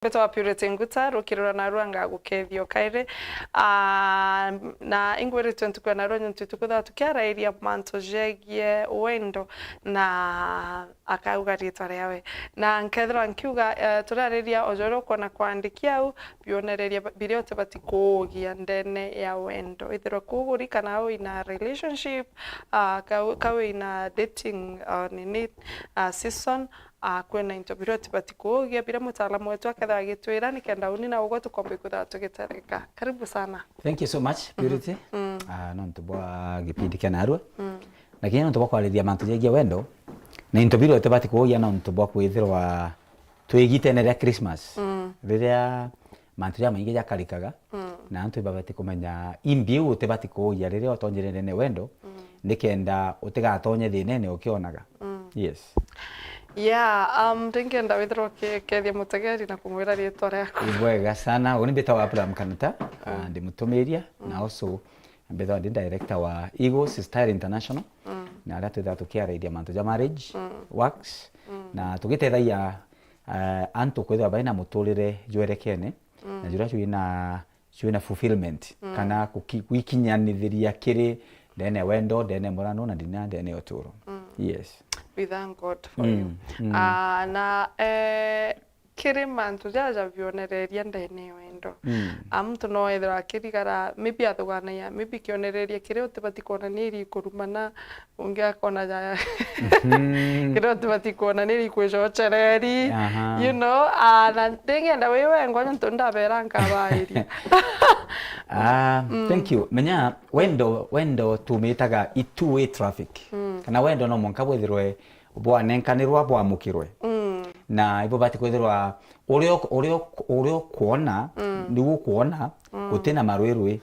Beto wa Purity Nguta rukirura na ruanga gukethio kaire na ingwiri twentukwa na ronyo tutukutha tukiara iria manto jegie Wendo na akauga ritwa riawe na nkethra nkiuga turariria ojoro kona kwandikia au Bionereria Biria Utibati Kuugia Ndeene ya Wendo ithiro kuguri kana u ina relationship kau ina dating nini season kwena into Biria Utibati Kuugia Biria mutaalamu wetu aketha agitwira nikenda uni na ugo tukombe kutha tugitarika. Karibu sana. Thank you so much Purity. No ntubwa gipindi kia narua. Lakini ntubwa kwariria mantu jegia Wendo na into Biria Utibati Kuugia no ntubwa kwithirwa twigitenera Christmas. Riria mantu ya maingi yakarikaga na antu babati kumenya imbiu Utibati Kuugia riria otonjire Ndeene Wendo nikenda utigatonye thinene ukionaga. Yes. Yeah, ndingenda withirwo kethia mutegeri na kumwira ritwa riaku. Wega sana. Uni mbeta wa NKANATA ndi mutumiria na also mbeta ndi director wa Eagles Style International na aria twitha tukiarairia mantu ja marriage works na tugitethaia antu kwithwa baina muturire jwerekene na jura chuina fulfillment kana kuikinyanithiria kiri Ndeene Wendo Ndeene Murano na Ndeene Uturo. Yes. We thank God for you. Na kiri mantu jaja Bionereria Ndeene Wendo. Mtu no ethira akirigara maybe athuganaia maybe kionereria kiri Utibati kuonaniri kurumana ungi akona ja kiri Utibati kuonaniri kwicocereri you know na ndingenda wiwe ngonyo ntundabera nkabairi. Thank you. Menya Wendo tumitaga two-way traffic. Kana Wendo no monka bwithirwe bwa nenkanirwa bwa mukirwe. Na ibo bati kwithirwa urio kuona ndiwo kuona gutina marwerwe.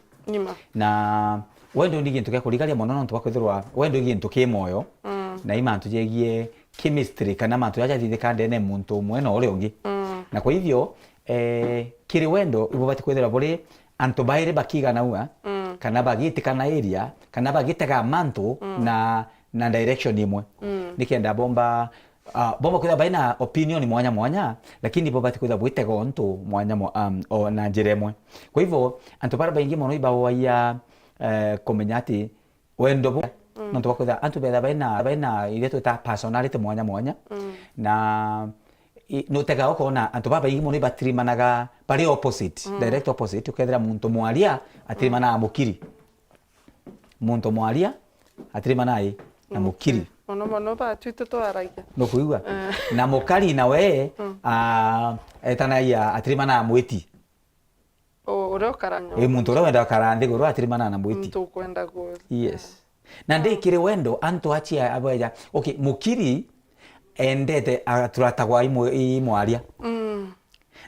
Na Wendo ndi gintu gekurigaria mono no ntwa kwithirwa Wendo gintu kimoyo na imantu jegie chemistry kana mantu yaja thithika Ndeene muntu mwena uri ungi. Na kwa hivyo kiri Wendo ibo bati kwithirwa buri antu baire bakiga naua kana bagiti kana area kana bagitega mantu na direction imwe nikenda bomba kwitha baina opinion mwanya mwanya lakini bobati kwitha bwitega ontu mwanya na njira imwe. Kwa hivyo antu bara baingi mono ibawaia kumenya ati Wendo no tukwitha antu betha baina ile twita personality mwanya mwanya na no tega okona antu baba ingi mono batrimanaga bari opposite direct opposite ukethira muntu mwaria atrimana mukiri muntu mwaria atrimana na mukiri mono ba twito twaragia no kuigwa na mukari na we etanaia atrimana mwiti uro karanyo muntu uro wenda karande goro atrimana na mwiti muntu kwenda go. Yes. Na ndikire Wendo antu achia abaja okay mukiri endete turatagwa imwaria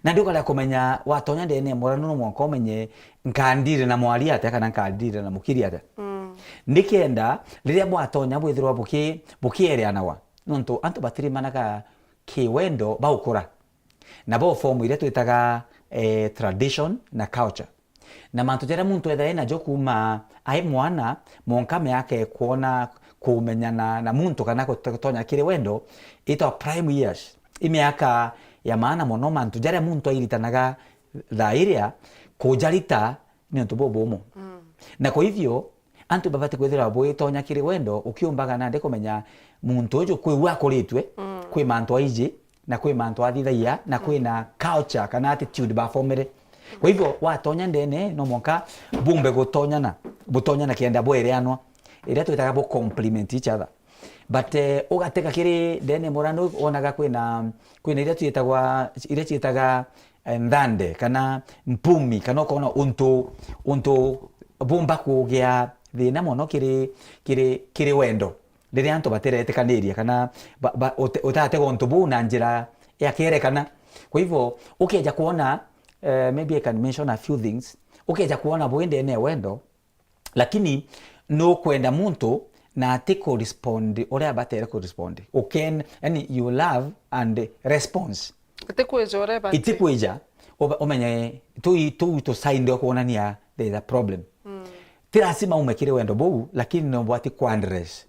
na ndio kala kumenya watonya Ndeene Murano no mwanko menye nkandire na mwaria ate kana nkandire na mukiri ate nikenda riria mwatonya bwithirwa bukiere nawa nonto antu batiri manaka ki Wendo baukura na bo form ile twitaga tradition na culture na mantu jara muntu etha ena jokuma ai mwana monkame yake kuona kumenya na muntu kana kutonya kiri Wendo ito prime years imiaka ya maana mono mantu jara muntu airitanaga thairia kujarita ni ntu bobomo na kwa hivyo antu babate kwithira bo itonya kiri Wendo ukiumbaga na ndiko menya muntu ujo kwi wakoritwe kwi mantu aiji na kwi mantu athithaia na kwi na culture kana attitude ba formere. Kwa hivyo watonya Ndeene no monka bumbe gutonyana kienda bwereanwa ira twitaga bo complement each other but ugateka kiri Ndeene Murano onaga kwina ira twitaga ndande kana mpumi kana kona untu bumba kugia thina mono kiri Wendo riria antu bateretekaniria kana utatega untu bu na njira ya kierekana. Kwa hivyo ukija kuona maybe I can mention a few things. Ukija kuona bo Ndeene Wendo lakini no kwenda muntu na ati correspond oria batere correspond okay yani you love and response itikweja omenye tu sign kuonania there is a problem tirasima umekire Wendo bou lakini no bwati kwandres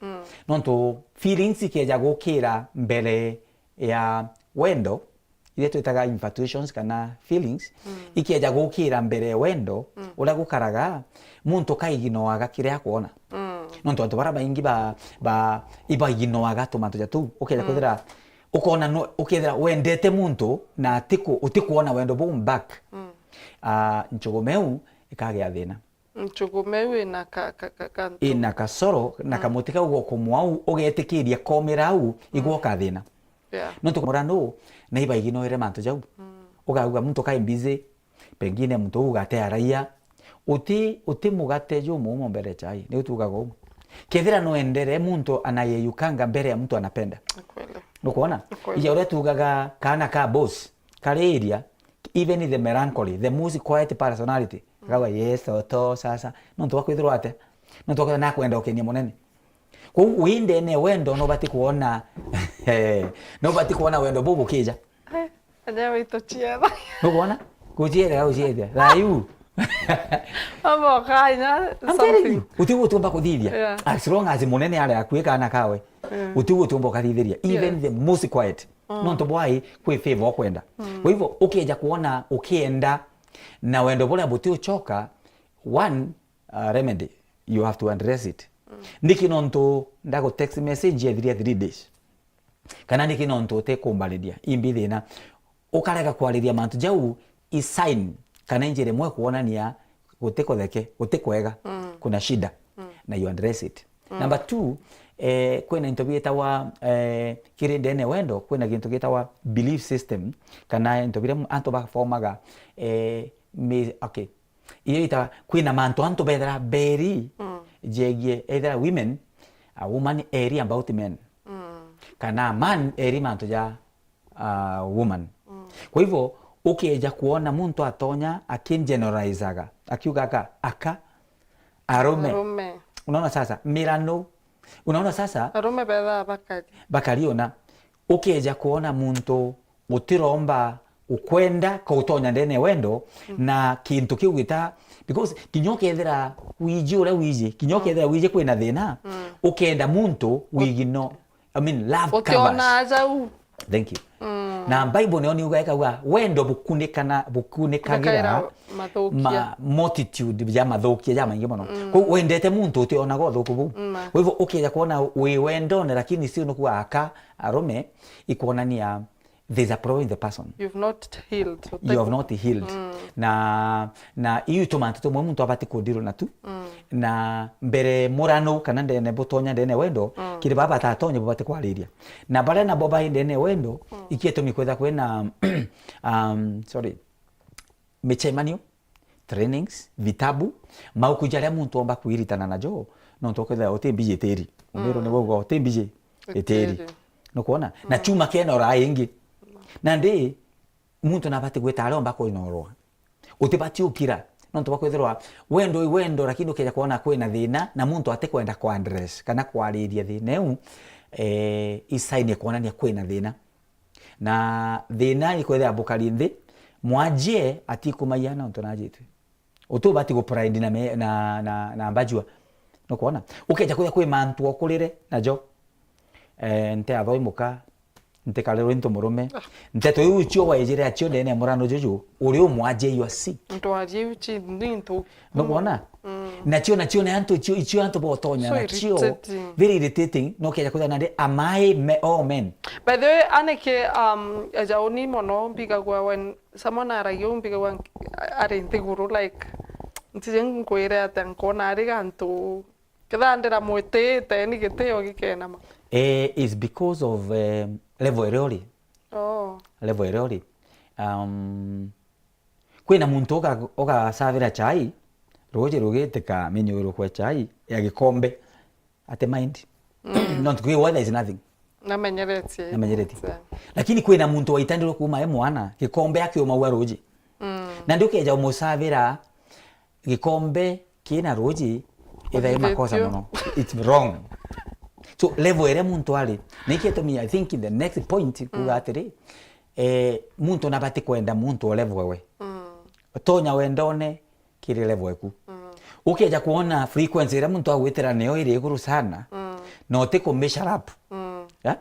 nonto feelings ikeja gukira mbele ya Wendo ile twitaga infatuations kana feelings ikieja gukira mbere wendo ula gukaraga muntu kaiginoaga kire akuona nonto antu bara baingi ba iba iginoaga tomato tu ukieja kuthira ukona no ukethira wendete muntu na utikuona wendo boom back nchogomeu ikagia thina nchogomeu ina kasoro na kamutika ugo kumwau ugetikiria komirau igwoka thina nonto murano na iba iginoire mantu jau uga muntu kai busy pengine muntu ugate araia uti mugate ju mumo mbere chai ni utugaga umo kethira no endere muntu anayeyukanga mbere ya mtu anapenda kweli nukuona ija ule tugaga kana ka boss kale area even the melancholy the most quiet personality kawa yes to sasa nonto wakwithirwa ate nonto wakwa na kwenda okenia munene kwa winde ne wendo no bati kuona no bati kuona wendo bubu kija aja wito chiera nukuona kujiera au jiera rayu amo kaina something utigo tumba kuthithia as long as munene ale akwika na kawe utigo tumba kuthithiria even the most quiet nonto bwai kwi favor kwenda kwa hivyo ukija kuona ukienda na wendo bora buti uchoka one remedy you have to address it ndiki nonto ndago text message ya 3 days kana ndiki nonto te kumbalidia imbithina ukarega kwariria mantu jau i sign kana njire mwe kuonania gutikwega kuna shida na you address it number 2 kwena intobita wa kire Ndeene wendo kwena gintu gitawa belief system kana intobira anto ba formaga okay iyo ita kwena manto anto bedra beri jegie either women a woman area about men kana man eri manto ja woman kwa hivyo ukieja kuona muntu atonya akingeneralizaga akiugaga aka arume unaona sasa mirano unaona sasa arume bedha bakari ona ukieja kuona muntu utiromba ukwenda kautonya Ndeene wendo na kintu kiu gita because kinyokethera wiji ura wiji kinyokethera wiji kwina thina ukenda muntu wigino I mean love covers utiona aja thank you na Bible neoni ugaikaga wendo bukunikagira multitude ya mathukia ya maingi muno kwa wendete muntu utiona go thuku bu kwa hivyo ukija kuona we wendo na lakini si no kuaka arume ikuonania there's a problem in the person you have not healed na iyo tomanto to muntu abati kudiro na tu na mbere murano kana Ndeene butonya Ndeene wendo kiri baba tatonya bubate kwariria na bare na boba Ndeene wendo ikieto mikwetha kwena michemanio trainings vitabu maukujaria muntu omba kuiritana najo no tokwetha otembije teri umero ne wogo otembije eteri no kuona na chuma kena ora ingi na ndi muntu nabati gwetara omba kuinorwa utibati ukira no tokwethirwa wendo lakini ukija kuona kwina thina na muntu atekwenda kwa address kana kwariria thina eu isaini kuonania kwina thina na thina ikwethira bukari nthi mwajie atikumaiana onto najitwe utubati go pride na mbajua no kuona ukija kuya kwi mantu okulire najo nte athoimuka nte kalero into murume nte to ucho wajire achio Ndeene murano jojo uri umwaje yo si ndo aje uchi ndinto no kuona nacho na anto icho anto botonya nacho very irritating no kija kuya nande amai all men by the way aneke ajaoni mono bigagwa when someone aragyo bigagwa are ntiguru like ntijeng kwere atankona ari ganto kadandera mwetete ni giteo gikena ma is because of level errori level errori kwina muntu oga savira chai roje rogete ka menyo kwa chai ya gikombe ate mind not kwi weather is nothing na menyereti lakini kwina muntu waitandiro kuma mwana gikombe yake umawa roje na ndio keja umusavira gikombe kina roje ida makosa muno it's wrong so level ere muntu ali nikieto mi I think the next point kugatiri muntu nabati kwenda muntu level wewe tonya wendone kiri level eku ukija kuona frequency ere muntu agwitira neo iri iguru sana no te ko measure up yeah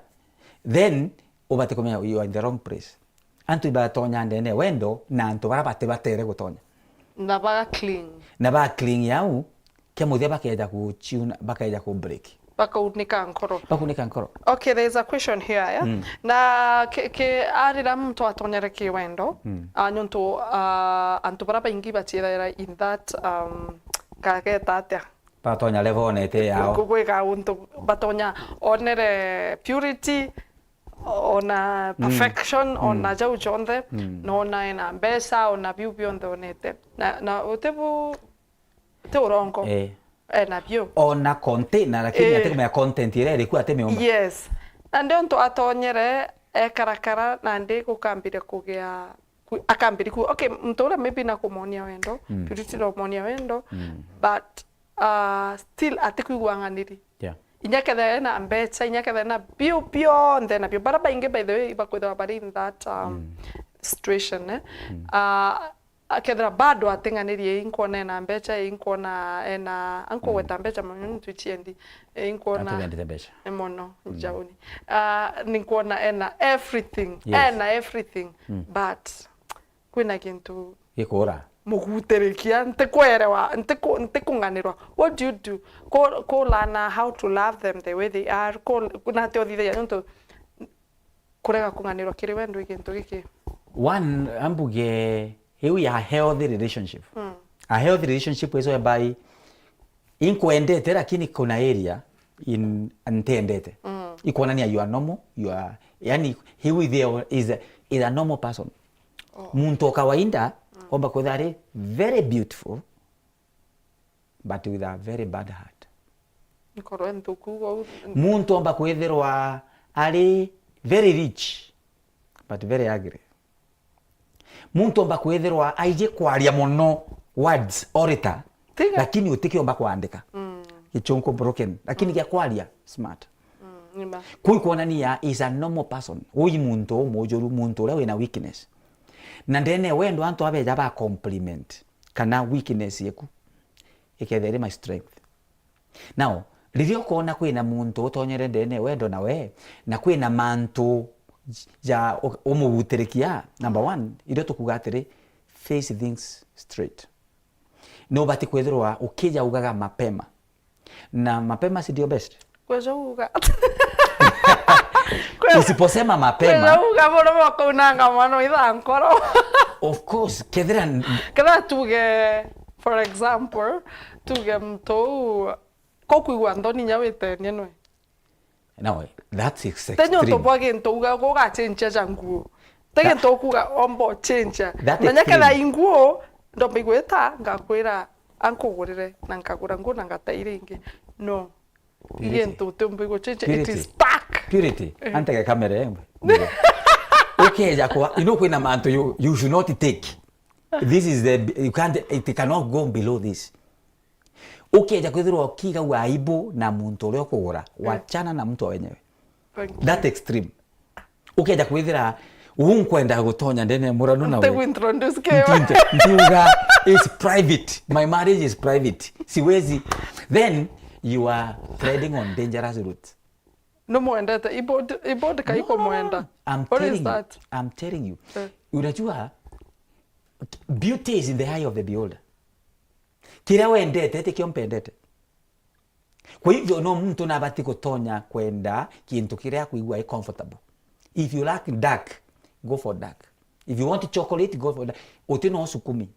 then ubati komenya you are in the wrong place antu ibatonya Ndeene Wendo na antu bara batere gutonya na ba clean yau ke muthia bakeja ku tune bakeja ku break bakaunika nkoro. Okay, there's a question here, yeah? Na ke arira mtu atonyere ki Wendo, nyonto antu bara baingi batira in that kageta atia. Batonya level onete yao. Kugweka untu batonya onere purity, ona perfection, ona jau jonde, ona ina mbesa, ona biu bionde onete. Na utebu te urongo. Na bio. Ona content na lakini ate kumea content ile ilikuwa ate meomba. Yes. Na ndio nto atonyere karakara na ndi kukambire kugea akambiri ku okay mtora maybe na kumonia Wendo purity no monia Wendo but still ate kuigwanganiri. Yeah. Inyakethe na mbecha inyakethe na bio na bio bara bainge by the way bakwetha bari in that situation akethra bado atenganirie inkona na mbecha inkona ena anko weta mbecha manyu tuchiendi inkona mbecha emono jauni ninkona ena everything everything but kwina kintu ikora muguterekia ntekwerewa ntekunganirwa. What do you do ko lana how to love them the way they are ko na te othithia nto kurega kunganirwa kiri Wendo ikintu giki one ambuge here a healthy relationship. A healthy relationship is whereby inkuendete lakini kuna area in antendete. Ikuona ni you are normal, you are yani here there is a normal person. Muntu kawaida omba kodare very beautiful but with a very bad heart. Nkorento kugo muntu omba kwetherwa ari very rich but very ugly. Muntu omba kwetherwa aije kwaria muno words orator lakini utiki omba kuandika kichonko broken lakini kia kwaria smart. Kui kuonania is a normal person. Uyi muntu mojoru muntu ule wina weakness. Na Ndeene Wendo antu abeja ba compliment kana weakness yeku ikethere my strength. Now ririo kona kwina muntu utonyere Ndeene Wendo nawe na kwina mantu ja umuguterekia number 1 irio tukugatire face things straight. No bati kwethirwa ukija ugaga mapema na mapema si ndio best kweja uga usiposema mapema kweja uga bora wakunanga mano itha nkoro of course kethira tuge for example tuge mto kokuigwa ndoni nyawite nyenwe. No, that's extreme. Tenyo to bwage ntuga go ga change janguo. Tege to kuga ombo change. Nanya kana inguo ndo bigweta ngakwira ankugurire na nkagura ngo na ngataire ingi. No. Igento tumbigo change it is stuck. Purity. Antege kamera yembe. Okay, jakwa kwina manto you should not take. This is it cannot go below this. Okay, jakwithirwa kiga wa aibu na muntu ule okugura wachana na mtu wenyewe. That extreme. Okay, jakwithira unkwenda gutonya Ndeene muranu nawe. Nte introduce kewa. Ntiuga is private. My marriage is private. Siwezi. Then you are treading on dangerous routes. No muendete ibode kaiko muenda. I'm telling you. Unajua beauty is in the eye of the beholder. Kila wendete tekio mpendete. Kwa hivyo no mtu nabati kutonya kwenda kintu kiria kuigwa comfortable. If you like dark, go for dark. If you want chocolate, go for dark. Utino sukumi.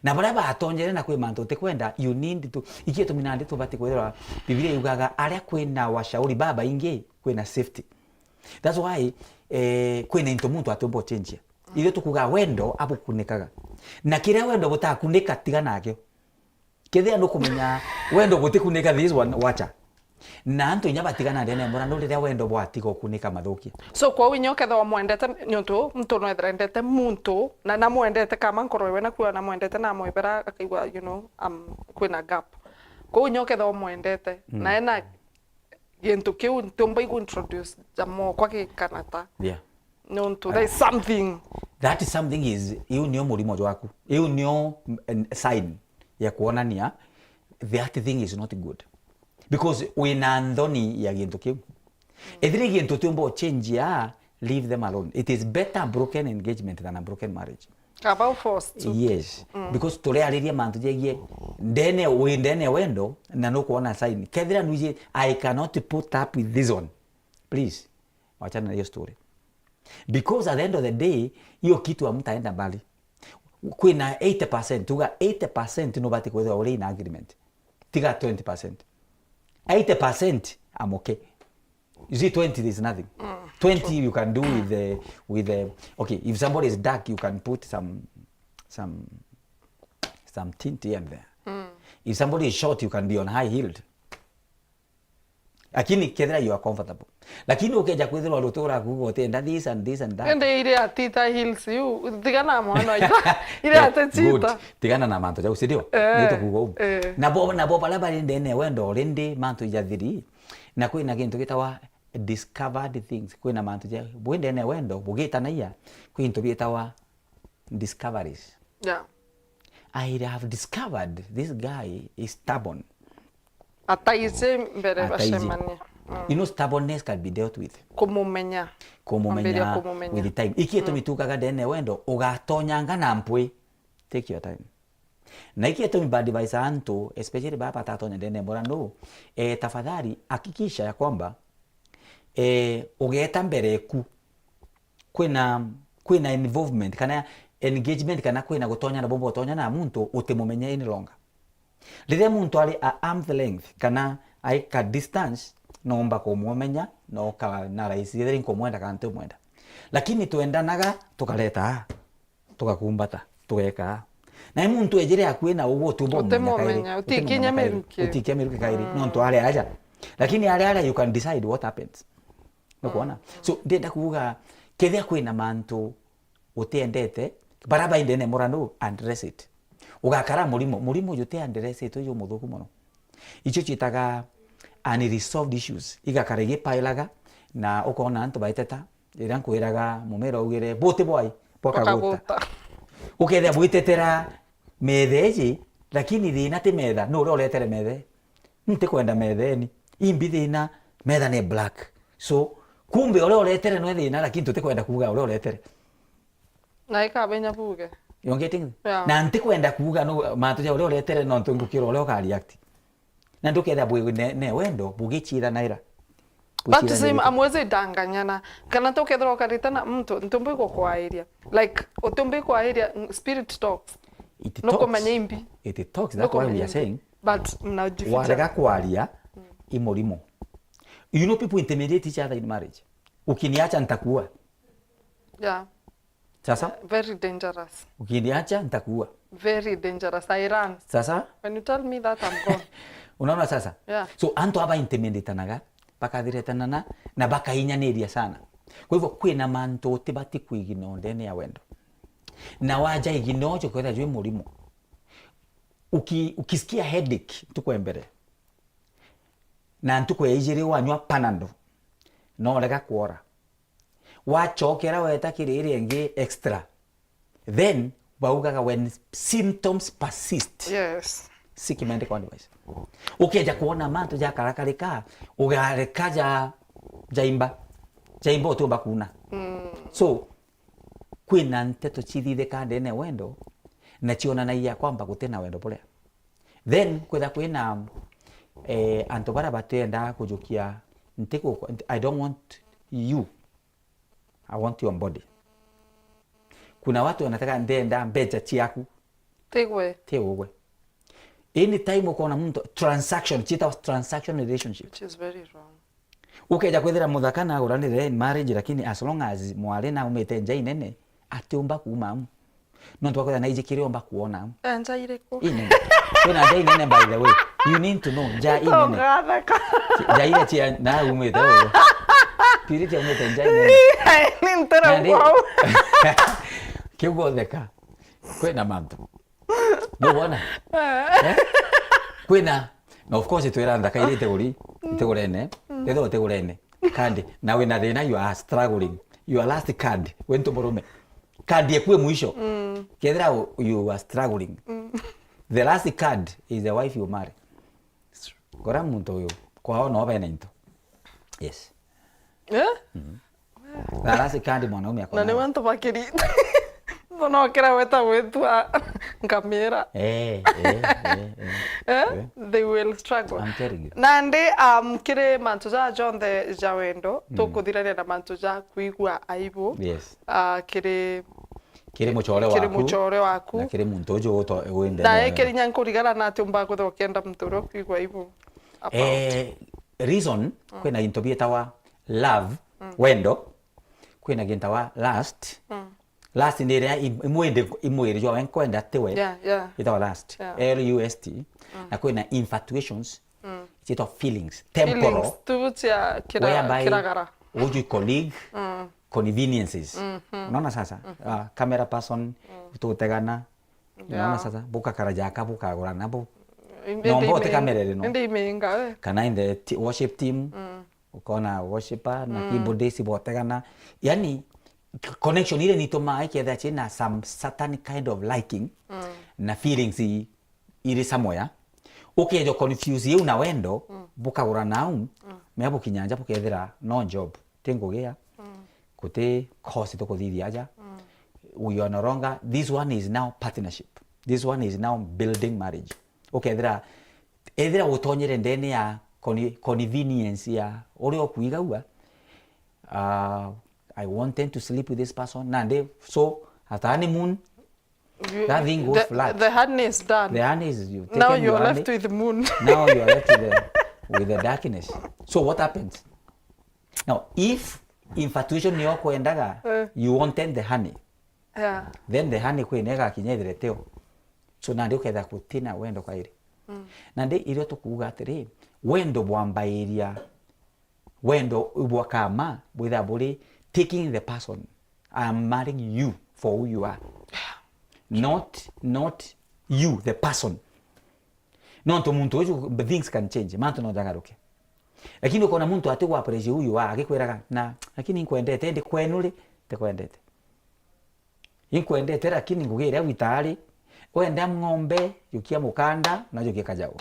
Na baraba atonyere na kwe manto tekwenda you need to ikieto minande to bati kwera Biblia yugaga aria kwena washauri baba inge kwena safety. That's why kwena into muntu atombo change. Ile tukuga Wendo abu kunekaga. Na kiria Wendo butakuneka tiga nakyo. Kethia ndo kumenya Wendo gutikuneka this one wacha. Na antu nyabatigana Ndeene mbona ndo riria Wendo bwatiga kunika mathuki. So kwa winyo ketha wa mwendete nyonto mtu no ethrendete muntu na mwendete kama nkorowe na kuwa na mwendete na mwebera akaigwa kwina gap. Kwa winyo ketha wa mwendete na ena gintu kiu ntomba igu introduce jamo kwa NKANATA. Yeah. Nyonto there is something. That is something is you nio murimo waku. You nio sign ya kuonania that thing is not good. Because wina ndoni ya gintu kiu. Ethiri gintu tumbo change ya leave them alone. It is better a broken engagement than a broken marriage. About forced to. Yes. Because tole aliria mantu jegie Ndeene Wendo na no kuona sign. Kethira nuje I cannot put up with this one. Please. Wachana na hiyo story. Because at the end of the day hiyo kitu hamtaenda mbali. Kwina 80%, tuga 80% no bati kwetha ore in agreement. Tiga 20%. 80% I'm okay. You see 20 is nothing. 20 you can do with the okay, if somebody is dark you can put some tint here and there. If somebody is short you can be on high heeled. Lakini kedra you are comfortable. Lakini ukeja kwethira warutura kugo tenda this and this and that. Ende ile atita heels you tigana mwana ile atachita. Tigana na manto ja usidio. Nito kugo. Na bo pala bali Ndeene Wendo rende manto jathiri. Na kwina kintu gitawa discovered things. Kwina manto ja Ndeene Wendo bugita na iya kwintu bitawa discoveries. Yeah. I have discovered this guy is stubborn. Ataize mbere bashemania. You know, stubbornness can be dealt with. Kumumenya With the time. Iki eto mitukaga Ndeene Wendo ugatonyanga na mpwe. Take your time. Na iki eto mibadvice antu, especially baba tatonya Ndeene Morano, tafadhali hakikisha ya kwamba ugeta mbere ku kwina involvement kana engagement kana kwina gutonya na bombo gutonya na muntu utimumenya any longer. Rĩrĩa muntu ari a arm's length kana aika distance nomba kumumenya no kana raisi thĩrĩ nkomwenda kana ntumwenda. Lakini tuendanaga tukaleta tukakumbata tugeka. Na muntu ejire akwina ugo tumbo mumenya utikinya meruke kairi nonto ari aja. Lakini ari you can decide what happens. No kuona. So ndenda kuuga kethia kwina mantu utiendete baraba Ndeene Morano address it. Ugakara murimo yote address it uyo muthuku muno. Icho chitaga unresolved issues. Igakara gipailaga na ukona antu baiteta ira nkwiraga mumero ugire bote boy pokaguta. Ukethia bwitetera metheji lakini thina ti metha no uri uretere methe. Nte kwenda metheni. Imbi thina metha ni black. So kumbe uri uretere no thina lakini tutikwenda kuga uri uretere. Na ikabenya buge. You getting? Yeah. Na ntikwenda kuga no mantu ja uri uretere no ntungukira uri ukariact. Na nduketha Ndeene Wendo bugichira naira. But same amweze danganyana kana tokethra ukaritana mtu ntumbi kwa area like utumbi kwa area spirit talks. No komanya imbi. It talks, that's why we are saying. But mnajificha. Waraga kwaria imorimo. You know people intimidate each other in marriage. Ukiniacha nitakuwa. Yeah. Sasa? Very dangerous. Ukiniacha nitakuwa. Very dangerous. I run. Sasa? When you tell me that, I'm gone. Unaona sasa? Yeah. So antu aba intimidate-naga baka thiretanana na baka hinyaniria sana. Kwa hivyo kwina mantu utibati kwigino Ndeene Wendo. Na waja igino cho kwetha jwe murimo. Ukisikia headache tuko mbere. Na ntuko ejire wanywa panando. No lega kuora. Wachokera weta kiriri engi extra. Then baugaga when symptoms persist. Yes. Seek medical advice. Ukeja kuona mantu ja karakarika ugareka jaimba tu bakuna. So kwina nteto chithithe ka Ndeene Wendo na chiona na iya kwamba gutena wendo pole. Then kwetha kwina antu bara batenda kujukia ntiko I don't want you, I want your body. Kuna watu wanataka ndenda mbeja chiaku tegwe. Anytime ukona mtu transaction chita transaction relationship, which is very wrong. Ukeja kwethira muthakana uranire in marriage lakini as long as mwale na umete njai nene atiumba kuma no twakwetha na ijikire umba kuona njai iriko kuna njai nene by the way you need to know njai nene njai ile chia na umete o piriti umete njai nene ni ntera wow kiugo theka kwena mantu ndubona kwena na of course twira ndaka ile teguri tegurene tetho tegurene kandi na wina thina you are struggling your last card wento borume card ekwe mwisho kethira you are struggling the last card is the wife you marry kora muntu uyu kwao no bene into yes Na rasi kandi mwanaume akona. Na ni wantu bakiri. No kira weta wetua ngamira. They will struggle. I'm telling you. Nandi kire mantu ja John the Wendo tukuthirania na mantu ja kuigua aibu. Yes. Kire muchore waku. Na kire muntu ujo wende. Na ekiri nyankurigana na ati umba kuthokenda mturo kuigua aibu. Reason kwena into bietawa love wendo kwena gintawa last. Last in the area imwende jo enkwenda tewe. Itawa last. LUST. Na kwena infatuations. It's of feelings, temporal. Tuvutia kiragara. Uju colleague, conveniences. Unaona sasa? Camera person, tutegana. Unaona sasa? Buka karajaka, buka gorana, bu. Nombote kamera rino. Ndi menga. Kana in the worship team. Ukona worshiper na keyboardist botegana. Yani connection ile nitoma iketha china some certain kind of liking na feelings ile samoya. Okay, jo confuse you na wendo buka gura nau me bukinyanja bukethira no job tingugia kuti cost to kuthithia aja we are no longer, this one is now partnership, this one is now building marriage. Okay, ethira utonyere ndene ya convenience ya uri okuiga ua I wanted to sleep with this person nande so at honeymoon that thing goes flat. The honey is done. The honey is you. Now you are left with the moon. Now you are left with the darkness. So what happens? Now, if infatuation ni yoko endaga, you wanted the honey. Then the honey kwenega kinyedire teo. So nandi uketha kutina wendo kwa iri. Nandi iri tukuga atiri wendo bwamba iria wendo ubwa kama bwitha buri taking the person. I am marrying you for who you are. Not you, the person. Non to muntu uju, things can change. Mantu no jagaruke. Lakini ukona muntu ati wa pressure huyu akikwiraga na lakini inkwendete ndi kwenuli te kwendete. Inkwendete lakini ngugire witari wenda ng'ombe yukia mukanda na yukia kajao.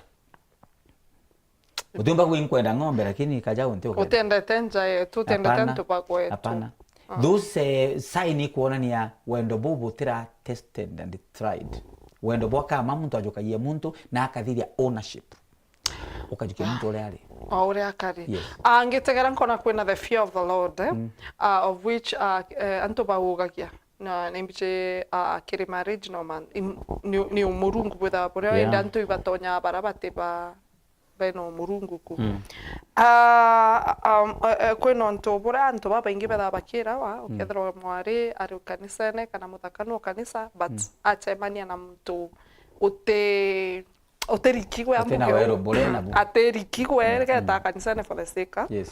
Utumba kuinkwenda ng'ombe lakini kajao ndio. Utendete nja tutendete ntupa kwetu. Hapana. Those sign kuonania wendo bubu tira tested and tried. Wendo bwaka muntu ajukaye muntu na akathiria ownership. Ukajukia muntu ule ali. Ore akari. Angitegera nkona kwina the fear of the Lord of which antoba ugagia. Na nimbiche kiri marriage no man ni umurungu bwitha bure wenda ntu ibatonya barabate ba beno murungu ku kwino ntu bura antu baba ingi betha bakira wa ukethro mwari ari kanisane kana muthakano kanisa but achemania na mtu uterikigwe aterikigwe geta kanisane for the sake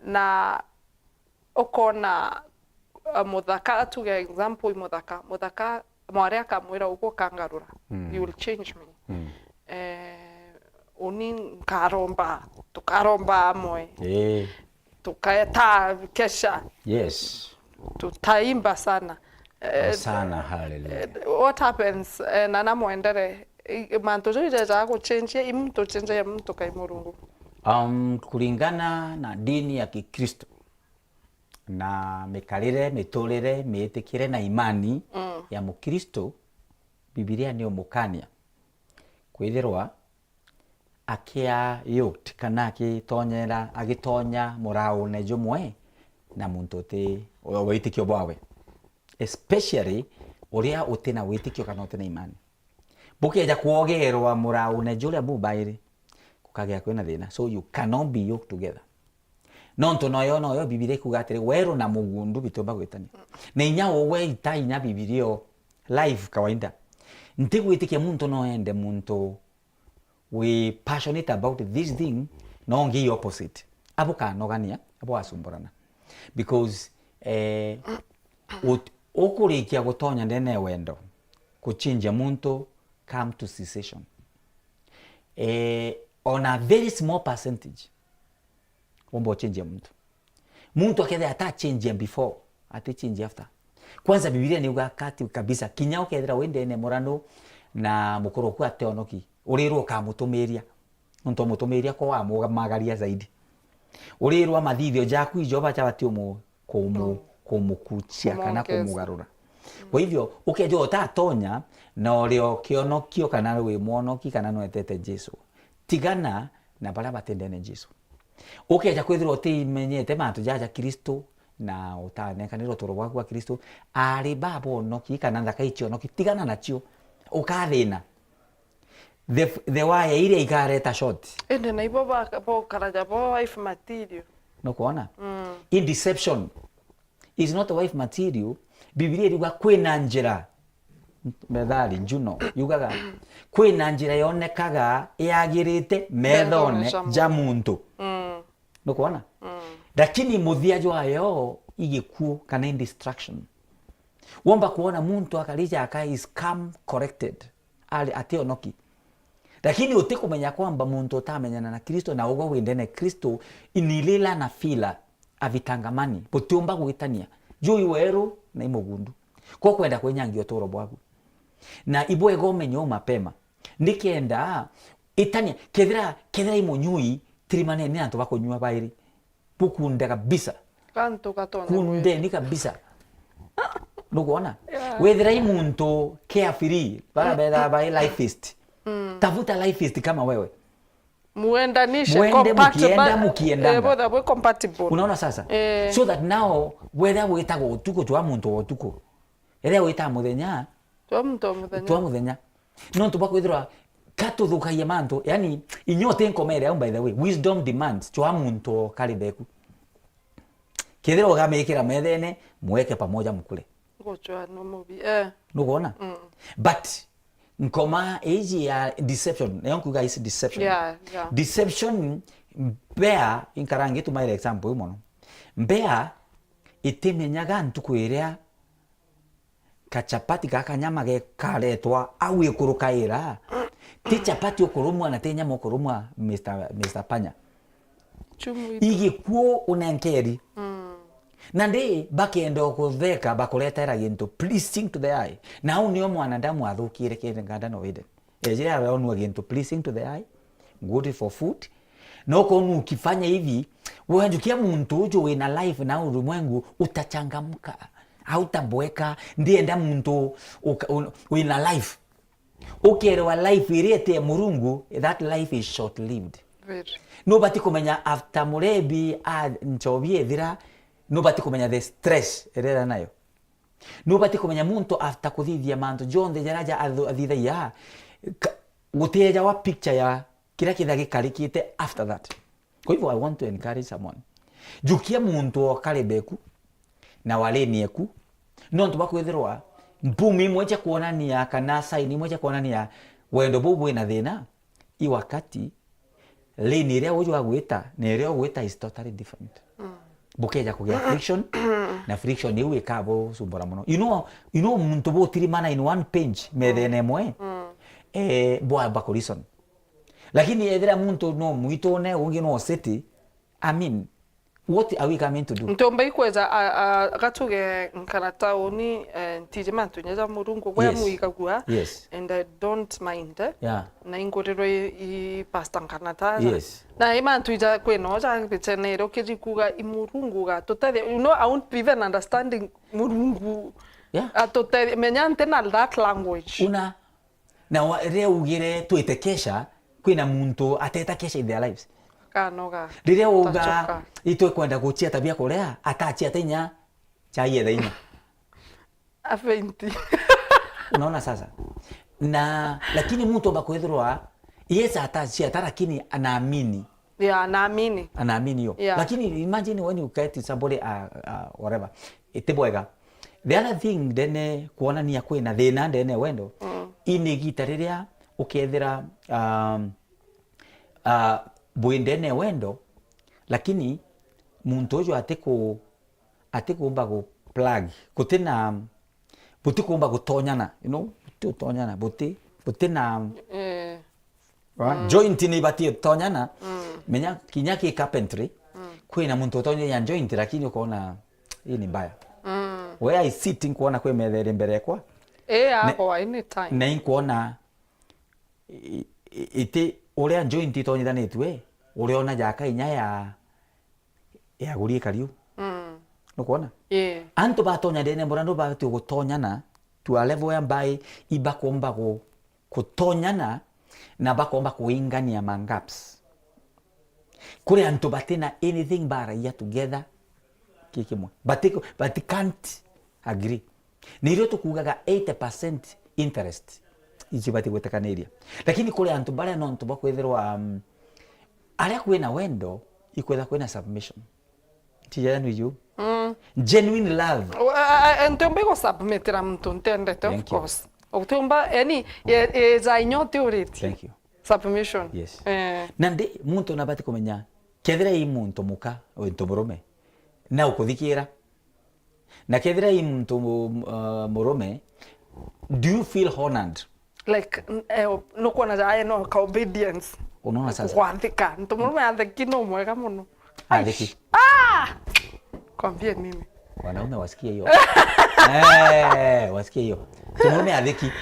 na ukona muthaka tuge example muthaka mwari akamwira uko kangarura you will change me uni nkaromba tukaromba amwe tukaeta kesha tutaimba sana sana hallelujah. What happens na muendere manto joje za ko change imto change ya mtu kai Mungu kulingana na dini ya Kikristo na mekalire mitolere meetekire na imani ya Mukristo Bibilia ni omukania kwithirwa akia yoked kana agitonyera agitonya muraune jumwe na muntu te witikio bwawe especially uria utina witikio kana utina imani bukeja kuogerwa muraune jule bubaire kukagea kwina thina so you cannot be yoked together nonto noyo Bibilia kugatire wero na mugundu bitomba gwetani na inya wowe itainya Bibilia live kawaida ntigwitikia muntu noende muntu we passionate about this thing no ngi opposite abuka nogania abo asumburana because ukurikia gutonya ndene wendo kuchinja muntu come to cessation on a very small percentage wombo change muntu akethe ata change before ati change after kwanza Biblia ni ugakati kabisa kinyao kethira wendene morano na mukoro ku ateonoki urirwo ka mutumiria nto mutumiria ko wa magaria zaidi urirwa mathithio jaku ijoba chabati kumukuchia kana kumugarura. Kwa hivyo ukejo utatonya na ulio kionokio kana we mwonoki kana no etete Jesu. Tigana na bara batendene Jesu. Ukeja kwithirwo utimenyete mantu jaja Kristo na utanekanirwo toro bwaku wa Kristo ari babo noki kana thaka icio noki tigana nacio ukathina. The wire ile ikareta short. Ende na ibo bo karaja bo wife material. No kuona? In deception is not a wife material. Bibilia iliga kwina njira methali Juno yugaga kwina njira yonekaga yagirite methone ja muntu. No kuona? Lakini muthia jwayo igikuo kana in distraction. Womba kuona muntu akalija akai is come corrected. Ali ationoki. Lakini utikumenya kwamba muntu utamenyana na Kristo na ugo wendene Kristo inilila na fila avitangamani butiumba gwitania jui weru na imogundu kwa kwenda kwenyangio toro bwagu na ibwe gomenyo mapema nikienda itania kethira imonyui tirimane ni antu bakonyua bairi bukunde kabisa kantu katone kunde ni kabisa nukuona wethira imuntu carefree bara betha by lifeist tafuta lifeist kama wewe muendanishe mukiendanga boda bwe compatible. Unaona sasa so that now whether witago utuko twa muntu utuko ere wita muthenya twa muthenya no tuba kwithira katuthukagia mantu yani inyote nkomere by the way wisdom demands twa muntu kalibeku kithira ugamekira methene muweke pamoja mukule gochwa no mubi nukuona but nkoma age ya deception yonku guys deception deception mbea inkarange tu my example mono mbea itemenyaga ntuku iria kachapati gaka nyama ge karetwa au ikurukaira ti chapati okurumwa na te nyama okurumwa Mr Panya igikuo unenkeri nandi bakendo kutheka bakuletera gintu pleasing to the eye na unio mwanadamu athukire kende ngandano wide ejira ya onwa gintu pleasing to the eye good for food no konu ukifanya hivi wewe muntu ujo wina life na ulimwengu utachangamka hautaboeka ndienda muntu wina life ukielewa life irete murungu that life is short lived nobody kumenya after murebi nchovie thira nobody kumenya the stress erera nayo nobody kumenya muntu after kuthithia mantu jonde jaraja athitha ya guteja wa picture ya kila kithagi karikite after that. Kwa hivyo I want to encourage someone jukia muntu okalebeku na walenieku no ntu bakwithirwa mpumi mweje kuonania kana saini mweje kuonania wendo bubu ina thina I wakati leni ile ujo agwita na ile ogwita is totally different. Bukeja kugia friction na friction iwe ikabo sumbora muno you know muntu bo tirimana in one page methene mwe boa bakolison lakini edera muntu no muitone ungi no city I mean what are we coming to do ntomba ikweza agatuge NKANATA oni tije mantu nyaza murungu kwa muikagua and I don't mind na ingorero I pastor NKANATA na imantu ija kweno ja bitsenero kijikuga imurungu ga totally you know I won't even understanding murungu totally menyante na that language una na reugire tuitekesha kwina muntu ateta kesha in their lives kanoga rire uga itwe kwenda guchia tabia korea atachia tenya chaiye thainya afenti unaona sasa na lakini mtu bakwethirwa yes atachia lakini anaamini anaamini yo lakini imagine when you get somebody whatever itibwega the other thing then kuonania kwina thina ndene wendo inigita riria ukethira buendene wendo lakini muntu ujo atikumba go plug kutina butikumba gutonyana you know tutonyana butina joint ni bati tonyana menya kinyaki carpentry kwina muntu utonya joint lakini ukoona hii ni mbaya where I sitting kuona kwe methere mbere kwa hapo anytime na inkuona ite uria joint itonyithanitwe uriona jaka inya ya gurie kariu no kuona yeah antu batonya Ndeene murano bati gutonyana to a level whereby ibakomba gutonyana na bakomba kuingania mangaps kuri antu batina anything baraia together kikimwe but can't agree nirio tukugaga 80% interest Utibati gwetekaniria lakini kuri antu baria no ntu bakwithirwa aria kwina wendo ikwetha kwina submission tijana you genuine love ntombe go submitira mtu ntendete of course utumba yani za inyote uriti thank you submission yes nandi muntu nabati kumenya kethira i muntu muka muntu murume na ukuthikira na kethira i muntu murume do you feel honored like no kuona ja no ka obedience unaona sasa kwathika muntu murume athiki no mwega muno athiki kwambie mimi wanaume wasikie hiyo wasikie hiyo murume athiki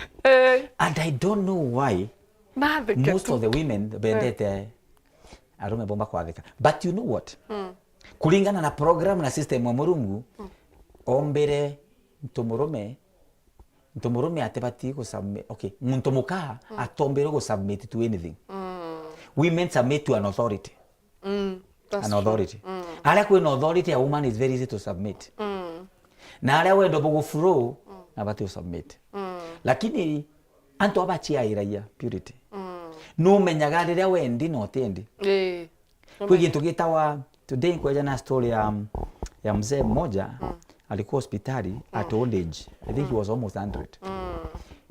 and I don't know why most of the women bendete arume bomba kwathika but you know what kulingana na program na system ya Murungu ombere mtumurume atebati ko submit okay muntu muka atombere ko submit to anything women submit to an authority an authority ala ko no authority a woman is very easy to submit na ala wendo bogo flow na bati submit lakini antu abachia iraia purity no menyaga riria wendi no tendi kwa kintu gitawa today kwa na story ya mzee mmoja alikuwa hospitali at old age I think he was almost 100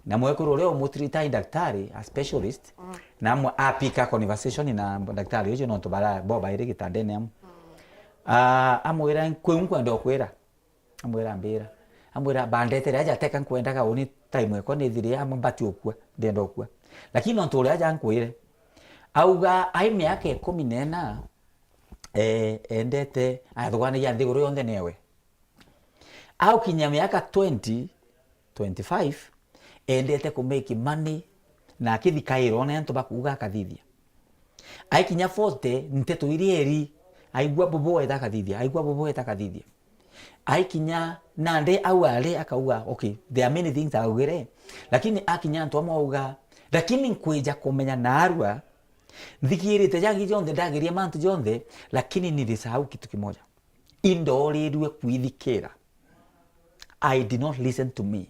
na mwekoro leo mutrita daktari a specialist na mu apika conversation na daktari yoje no to bara boba ire gitandene am amwira kwenkwa ndo kwira amwira bandete aja teka kwenda ka oni time ko ni thiri ambati okua ndendo okua lakini no to aja nkwire auga ai miaka 14 endete athugana ya ndiguru yonde newe au kinya miaka 25 endete ku make money na kithikairo na ntu bakuga akathithia ai kinya 40 nteto irieri aigua bobo etakathithia ai kinya nande au ale akauga okay there are many things augire lakini akinya ntu amauga lakini nkweja kumenya narua thikirite jangi jonde ndagiria mantu jonde lakini nilisahau kitu kimoja indorirwe kwithikira I did not listen to me.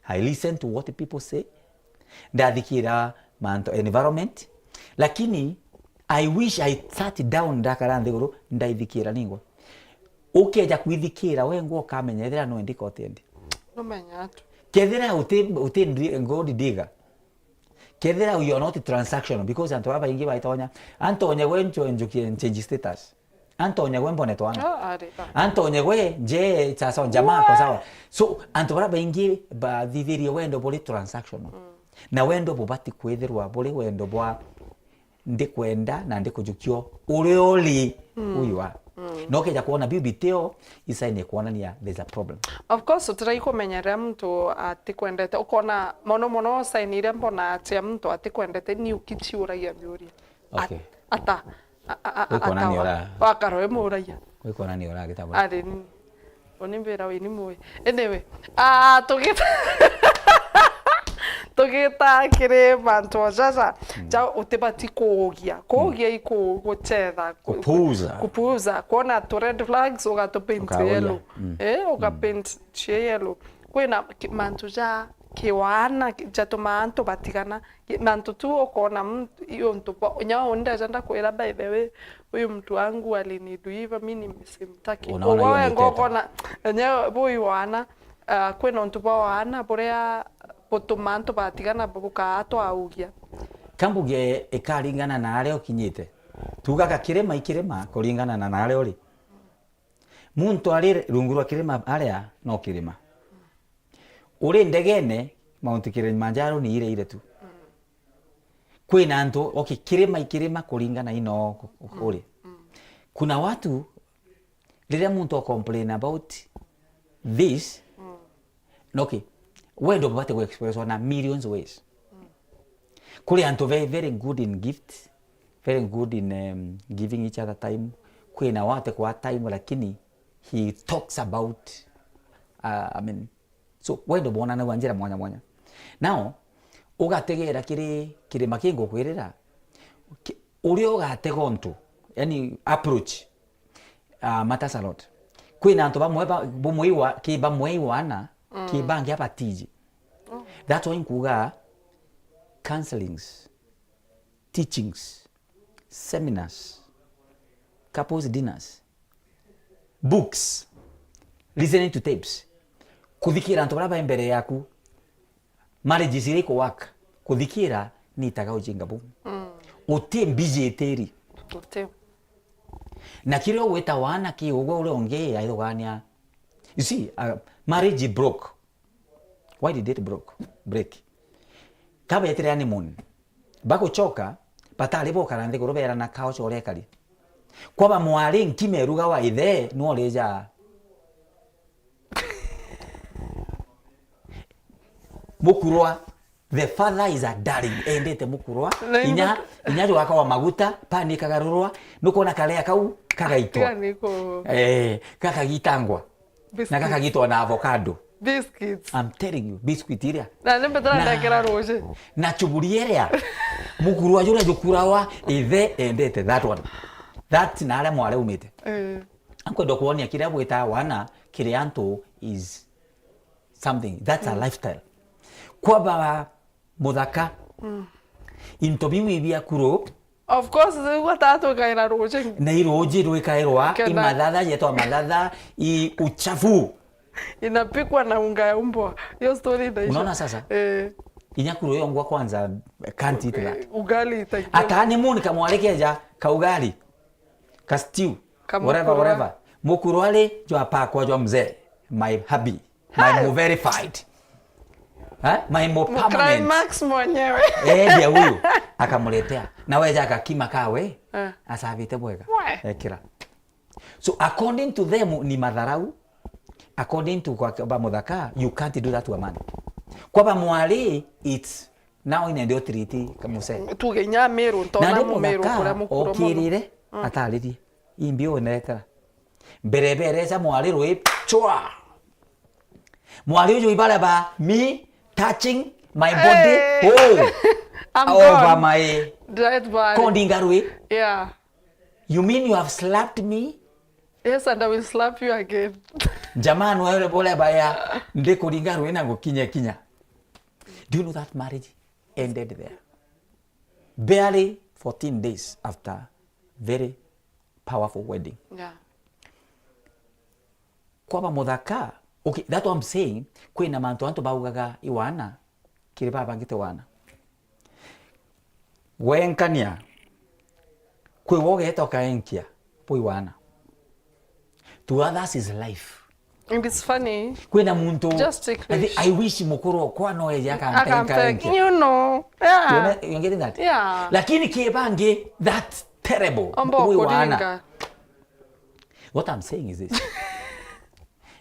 I listened to what the people say. Ndathikira manto environment. Lakini I wish I sat down ndakara ndiguru ndaithikira ningo. Ukeja kwithikira we ngo kamenyethera no ndika otendi. No menya tu. Kethera utendi ngodi diga. Kethera you are not transactional because anto baba ingi baitonya. Antonya wencho njukie change status. Antonya gwe mbone twana Antonya gwe je sasa jamaa kwa sawa so antobara baingi ba thithirie wendo boli transactional na wendo bobati kwethirwa boli wendo bwa ndikwenda na ndikujukio uri uywa no keja kuona bibiteo isaine kuonania there's a problem of course utirai kumenyera mtu atikwendete ukona mono sainire mbona atia mtu atikwendete ni ukichiuragia biuria okay ata Wikona ni ora. Wakaroe muraia. Wikona ni ora gitabu. Ari ni. Onimbera we ni muwe. Anyway, tugita kire mantu jaja. Ja utibati kuugia iko guthetha. Kupuza. Kuona to red flags ugatupint yellow. Ugapaint yellow. Kwina mantu ja kiwana jatuma antu batigana mantu tu okona iyo ntupo nyao nda janda kwera by the way huyu mtu wangu aliniduiva mimi nisimtaki wewe ngokona nyao boy wana kwena ntupo wana borea potuma antu batigana buka ato augia kambuge ekaringana na areo kinyite tugaga kirema kuringana na areo ri muntu ari rungurwa kirema area no kirema uri Ndeene Mount Kilimanjaro ni ile tu kwina antu okay kirema kulingana ino uri kuna watu lile muntu complain about this okay wendo bate ku express on millions ways kule antu very good in gifts very good in giving each other time kwina wate kwa time lakini he talks about so Wendo bona na wanjira mwanya now ugategera kiri makingo kwirira uri ugatega onto yani approach matters a lot kwina antu bamwe wana kibangi abatiji that's why nkuga counselings, teachings, seminars, couples dinners, books, listening to tapes, kuthikira antu bara mbere yaku marriage ziri ko work kuthikira ni taga ujinga bu uti busy teri uti na kire weta wana ki ugo ule onge aidogania you see marriage broke. Why did it break? Kaba yetere honeymoon bako choka patali bo karande gorobera na kao chore kali kwaba mwari nkimeruga wa ithe no leja mukurwa the father is a darling endete mukurwa inya waka wa maguta pani kagarurwa nuko na kale akau kagaitwa kakagitangwa na kakagitwa na avocado biscuits. I'm telling you, biscuit iria. Na nembetara ndakira roje. Na chuburi iria. Mukuru ajura jukurawa ithe endete that one. That nale mwale umete. Anko dokuonia kire bweta wana kire anto is something. That's a lifestyle. Kwa ba muthaka. Intobimi bia kuro. Of course, watatu kaira roje. Na iroje rwekairwa imadhadha yeto amadhadha I uchafu. Inapikwa na unga ya mbwa. Hiyo story inaisha. Unaona sasa? Inyakuru yo ngwa kwanza can't eat that. Ugali itakiwa. Ata honeymoon kamwalekeja ka ugali. Ka stew. Whatever. Mukuru wale jo apakwa jo mzee. My hubby. My more verified. My more permanent. Climax mwenyewe. Ndia huyu akamuletea. Na wewe akakima kawe. Asavite bwega. Kila. So according to them ni madharau. According to kwa muthaka, you can't do that to a man. Kwa ba mwali, it's now in a treaty kamuse. Tugenya meru ntona mu meru kura mukuro. Okirire ataliri. Imbio neta. Berebere za mwali rwe chwa. Mwali ujo ibala ba me touching my body. Over my dead body. Kondingarwe. Yeah. You mean you have slapped me? Yes, and I will slap you again. Jamani wewe bole baya ndeko lingaru ina kinya. Do you know that marriage ended there? Barely 14 days after very powerful wedding. Yeah. Kwa muthaka, okay, that's what I'm saying. Kwina mantu antu baugaga iwana kiri baba ngite wana. Wenkania. Kwe woge etoka enkia po iwana. To others is life. And it's funny. Kwena muntu. Just I wish mukuru kwa noe yaka ampenka. You know. Yeah. You getting that? Yeah. Lakini kiebange that's terrible. What I'm saying is this.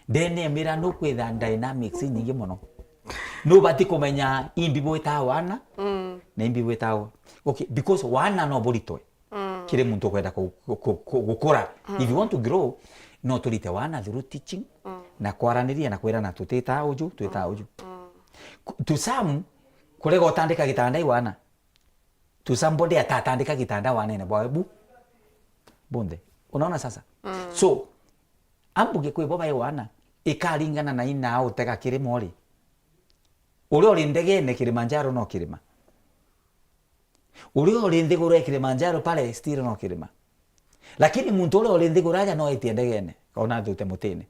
Dene mira no kwetha dynamics nyingi muno. No bati kumenya imbi bweta wana. Na imbi bweta. Okay, because wana no boritoe. Kire muntu kwenda gukura. If you want to grow, no tulite wana through teaching na kwaraniria na kwira na tutita uju to some kurega utandika gitanda iwana to somebody atatandika gitanda wana ne bwabu bonde unaona sasa so ambuge kwe baba iwana ikaringana na ina au teka kirimo ri uri ori ndegene Kilimanjaro no kirima uri ori ndigure Kilimanjaro pale still no kirima lakini muntu ule ori ndiguraja no itiendegene ona dute mutene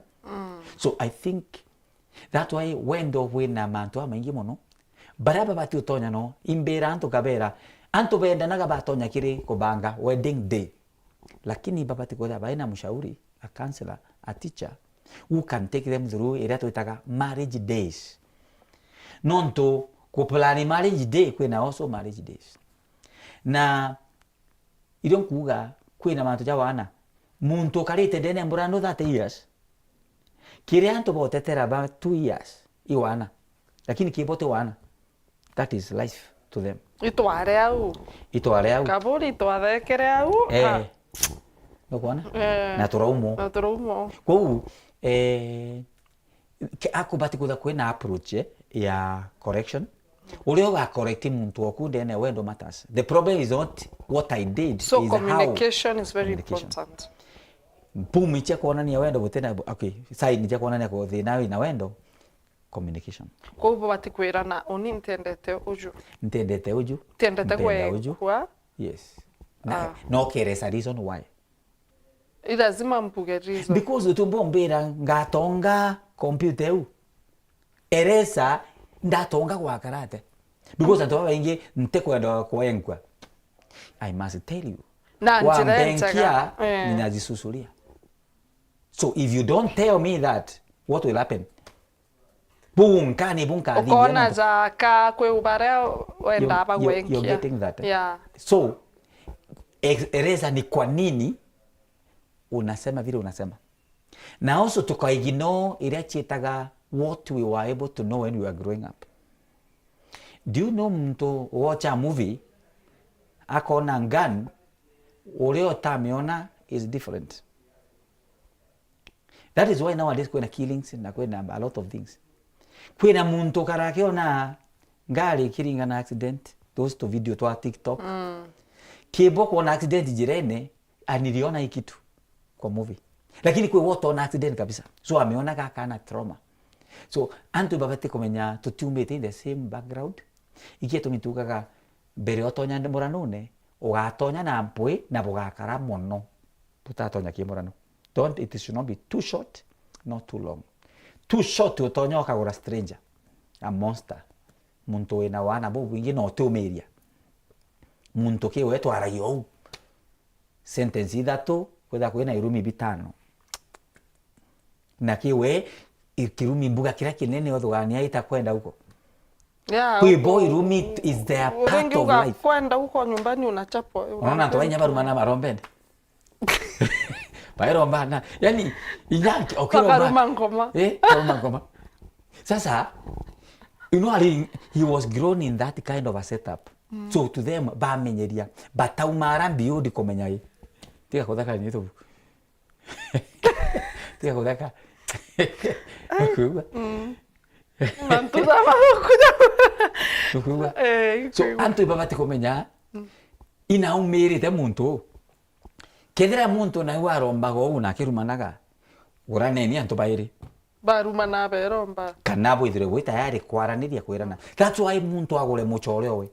so I think that why Wendo wina mantu amaingi muno baraba bati utonya no imbera antu kabera antu benda naga batonya kiri kubanga wedding day lakini baba tikoda baina mshauri a counselor a teacher who can take them through ira tuitaga marriage days nonto kuplani marriage day kwina also marriage days na iron kuuga kwina mantu jawana muntu karite dene mburano 30 years kire antu botetera ba 2 years iwana lakini kibote wana that is life to them itware au kaburi itwathekere au ndokwana na turaumo kou akubati kutha kwina approach ya correction ulio ga correct muntu oku Ndeene Wendo matters. The problem is not what I did, so is communication how is very important. Pumi cha kuonania Wendo gutena okay sign cha kuonania ko thina na Wendo communication ko bati kwirana oni ntendete uju tendete kwa yes no keresa reason why lazima mpuge reason because utumbombera ngatonga computer eu eresa ndatonga kwa karate because antu baingi ntekwenda kuenkwa. I must tell you na njenga ninazisusulia. So if you don't tell me that, what will happen? Bunka ukona za ka kwe ubare wenda hapa wengi. You're getting that. Yeah. So ereza ni kwa nini unasema vile unasema. Na also tukaignore ile chitaga what we were able to know when we were growing up. Do you know mtu watch a movie akona gun ulio tamiona is different. That is why nowadays kuna killings na kuna a lot of things. Kuna muntu karakiona ngari kiringa na accident, those to video to TikTok. Kibo kuna accident jirene aniliona hii kitu kwa movie. Lakini kwa wote on accident kabisa. So ameona kaka na trauma. So antu babate komenya tutumete in the same background. Ikie tumitukaga mbere otonya muranune ugatonya na mpwe na bugakara muno tutatonya ki murano. It should not be too short, not too long. Too short utonya ukagura stranger, a monster. Muntu wina wana bo wingi no tumiria. Muntu ki wetu arayo. Sentence ithatu kwetha kwina irumi bitano. Na kiwe ikirumi mbuga kira kinene othugania itakwenda huko. Yeah. Kui boy irumi is their part of life. Kwenda huko nyumbani unachapwa. Unaona toa nyama rumana marombeni. Bairomba na yani inyaki okiromba ngoma. Ngoma. Sasa you know he was grown in that kind of a setup. So to them ba menyeria bataumara mbio di komenyai. Tika kodaka ni tu. Tika kodaka. Kuugia. Mantuza makuja. Kuugia. So antu ibabati komenya ina umirite muntu. Kedera muntu na waromba go una kirumanaga. Uraneni antu bairi. Barumana beromba. Kanabo ithire gwi tayari kwaraniria kwirana. That's why muntu agure muchore we.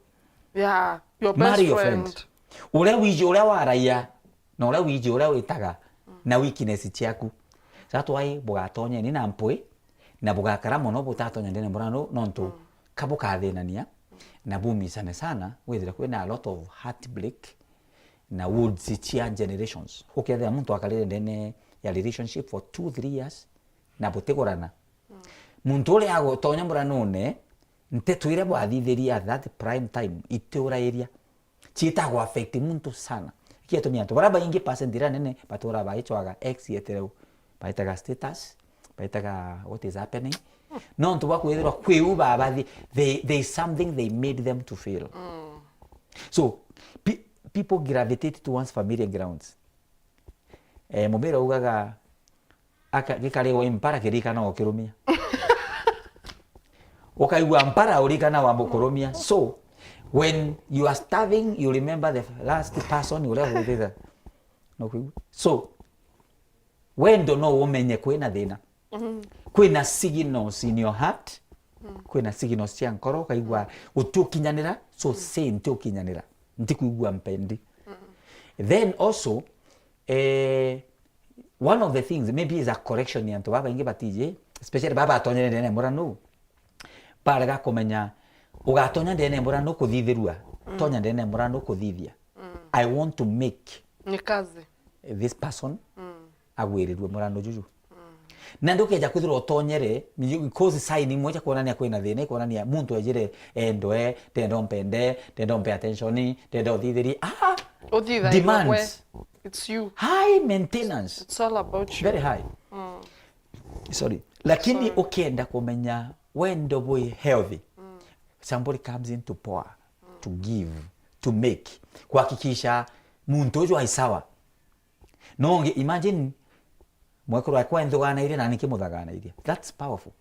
Yeah, your best friend. Ule wiji ule waraia. Na ule wiji ule witaga na weakness chiaku. That's why bugatonya ni na mpwe na bugakara muno butatonya Ndeene murano nontu kabuka thinania na bumi sana withira kwina a lot of heartbreak na woods chia generations. Ukethia muntu akalire Ndeene ya relationship for 2-3 years na butegorana. Muntu ule agotonya muranone ntetwire bwathitheria at that prime time iteura area chita go affect muntu sana. Kietumia antu bara baingi percentira nene batura baitwaga ex yetereu baitaga status baitaga what is happening. No ntu bakwithirwa kwiuba abathi there is something they made them to feel. So people gravitate towards familiar grounds. Mubera ugaga gikari wa impara kirika na okirumia. Ukaigwa mpara urika na wambukurumia. So when you are starving, you remember the last person you ever with. No. So Wendo no umenye kwina thina. Kwina signals in your heart. Kwina signals cia nkoro kaigwa utukinyanira so say ntukinyanira. Ntikuigwa mpendi. Then also one of the things maybe is a correction yanto baba ingi batije especially baba atonyere Ndeene murano. Paraga komenya ugatonya Ndeene murano kuthithirua. Tonya Ndeene murano kuthithia. I want to make nikaze this person agwirirwe murano juju. Na ndukeja kwithirwa tonyere because sign moja kuonania kwina thina kuonania muntu ajire endoe tendo mpende tendo mpe attention tendo thithiri demands. It's you. High maintenance. It's all about you. Very high. Sorry. Lakini ukienda kumenya Wendo boy healthy. Somebody comes in to pour, to give, to make. Kuhakikisha muntu ujo aisawa. no imagine mwekoro akwa nthuganairie na nikimuthaganaire. That's powerful.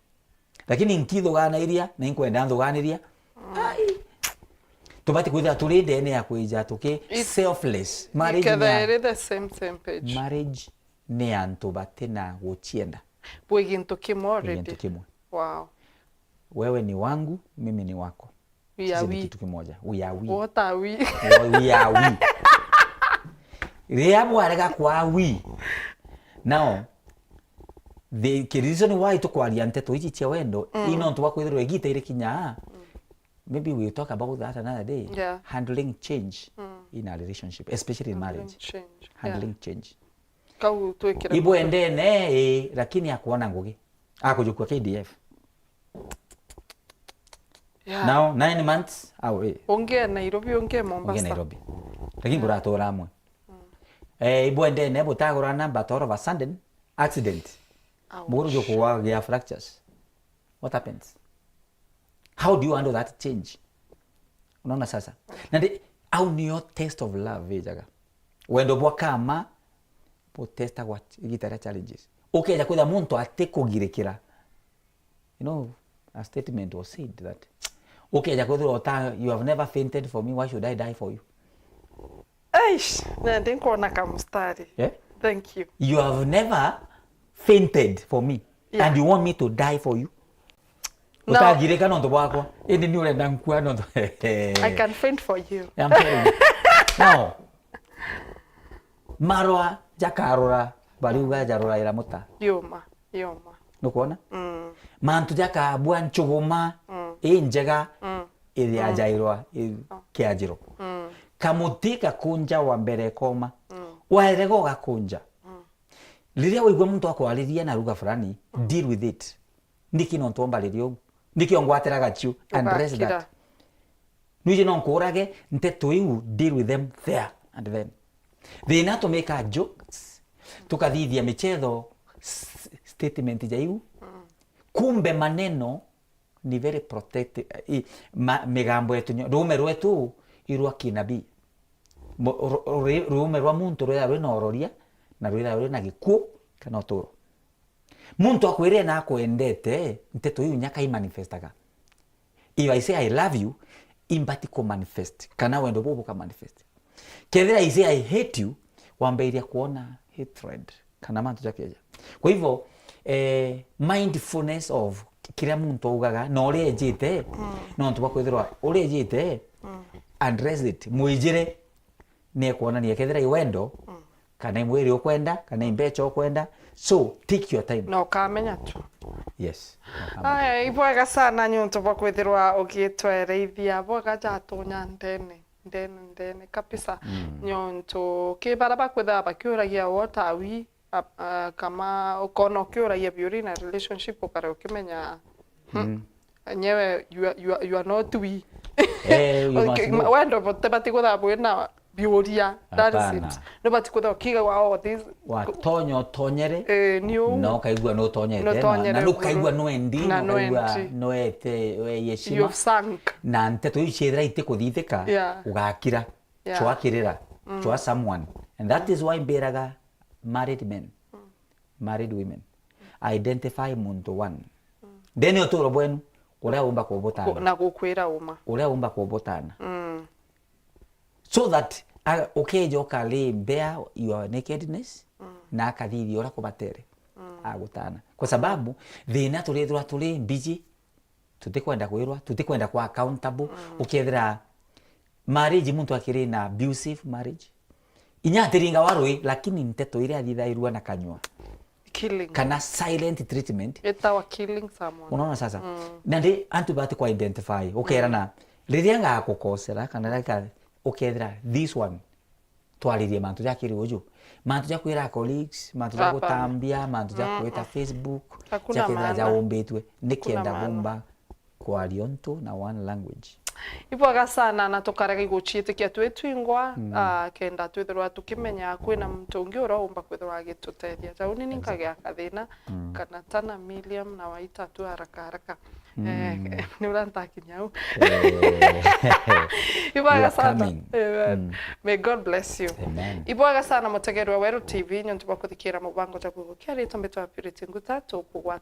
Lakini nkithuganaire na inkwenda nthuganiria tubati kwithira turi Ndeene ya kwija tuki selfless. Marriage the same page. Marriage ni antu batina guchienda bwe gintu kimwe already. Wow. Wewe ni wangu, mimi ni wako. We are we. Kitu kimoja. We are we. What are we? We are we. Ria bwarega kwa we. Now, the reason why tukwaria nteto ichi cia Wendo ino ntu bakwithirwa igita ire kinya. Maybe we'll talk about that another day. Yeah. Handling change in a relationship, especially in marriage. Handling change. Kau twekira. Ibo Ndeene lakini akuona ngugi. Akujukua KDF. Yeah. Now 9 months away. Ongea Nairobi, ongea Mombasa. Ongea Nairobi. Lakini kuratora amwe. Ibo Ndeene butagurana but all of a sudden accident. Muguru jokuwa ya fractures. What happens? How do you handle that change? Unaona sasa. Nandi au niyo test of love jaga. Wendo bwa kama po testa what igitara challenges. Okay, ja kwenda muntu atekugirikira. You know, a statement was said that okay, ja kwenda you have never fainted for me, why should I die for you? Eish, na ndinko na kamstari. Yeah? Thank you. You have never fainted for me, yeah, and you want me to die for you? Utagirika no ndo bwako. Indi ni urenda nkua no ndo. I can faint for you. I'm telling you. Now, marwa jakarora bariuga jarora ira muta. Yoma. Nukuona? Mantu jakabua nchuguma njega iri ajairwa kiajiro. Kamutika kunja wa mbere koma. Waerego gakunja. Liria wigwa muntu akwariria na ruga fulani, deal with it. Niki no ntomba lirio. Niki ongwatera gachu and rest that. Nuje no nkorage nteto iu, deal with them there and then. They not to make a jokes. Tukadhithia michezo statement jaiu. Kumbe maneno ni very protected. Megambo yetu rume rwetu irwa kinabii. Rume rwa muntu rwe na ororia na rwe na gikuo kana otoro. Muntu akwire na akwendete nteto iu nyaka I manifestaga. If I say I love you, imbati ko manifest. Kana Wendo bobo ka manifest. Kethira I say I hate you, wambeiria kuona hatred. Kana mantu jakeja. Kwa hivyo mindfulness of kila muntu ugaga no ri ejite no ntu bakwithirwa uri ejite address it muijire ne kuona ni kethira I Wendo kana imwiri ukwenda kana imbecho ukwenda, so take your time no kamenya tu. Yes. Ai ibwega sana nyuntu bakwithirwa ugitwereithia bwega jatonya Ndeene kabisa. Nyuntu kibara bakwitha bakiuragia what are we kama ukono ukiuragia biuri na relationship ukare ukimenya nyewe you are not we. Wendo botebati kutha bwina biuria, that is it. No but kutha kiga wa this wa tonyo tonyere no kaigua no tonyete na no kaigua no endi no kaigua no ete yeshima you've sunk na nteto ichethera ite kuthithika ugakira chwakirira chwa someone, and that is why beraga married men, married women identify muntu one then otoro bwenu uria umba kubotana na gukwira uma uria umba kubotana so that okay joka lay bare your nakedness na akathithia ura kubatere agutana kwa sababu thina turithwa turi busy tutikwenda kwirwa tutikwenda kwa accountable. Ukethira marriage muntu akiri na abusive marriage inya tiringa warui lakini nteto ile athithairwa na kanywa killing kana silent treatment etawa killing someone. Unaona sasa nandi antibati kwa identify ukera na riria ngakukosera kana raka ukethira this one twaririe mantu jakiri uju mantu jakwira colleagues mantu jakutambia mantu jakwita Facebook jakira jaumbetwe nikienda bomba kwa lionto na one language ibwaga sana na tukarega guchiitikia twitwingwa kenda twithirwa tukimenya kwina muntu ungi uraumba kwithirwa agitutethia ta uni nikagea kathina kana tana million na waita tu haraka ni urantakinya u ibwaga sana may God bless you ibwaga sana mutegerwa Wendo TV nyontu bakuthikira mubango ta kugukia ritwa mbetwa Purity Nguta tukugwa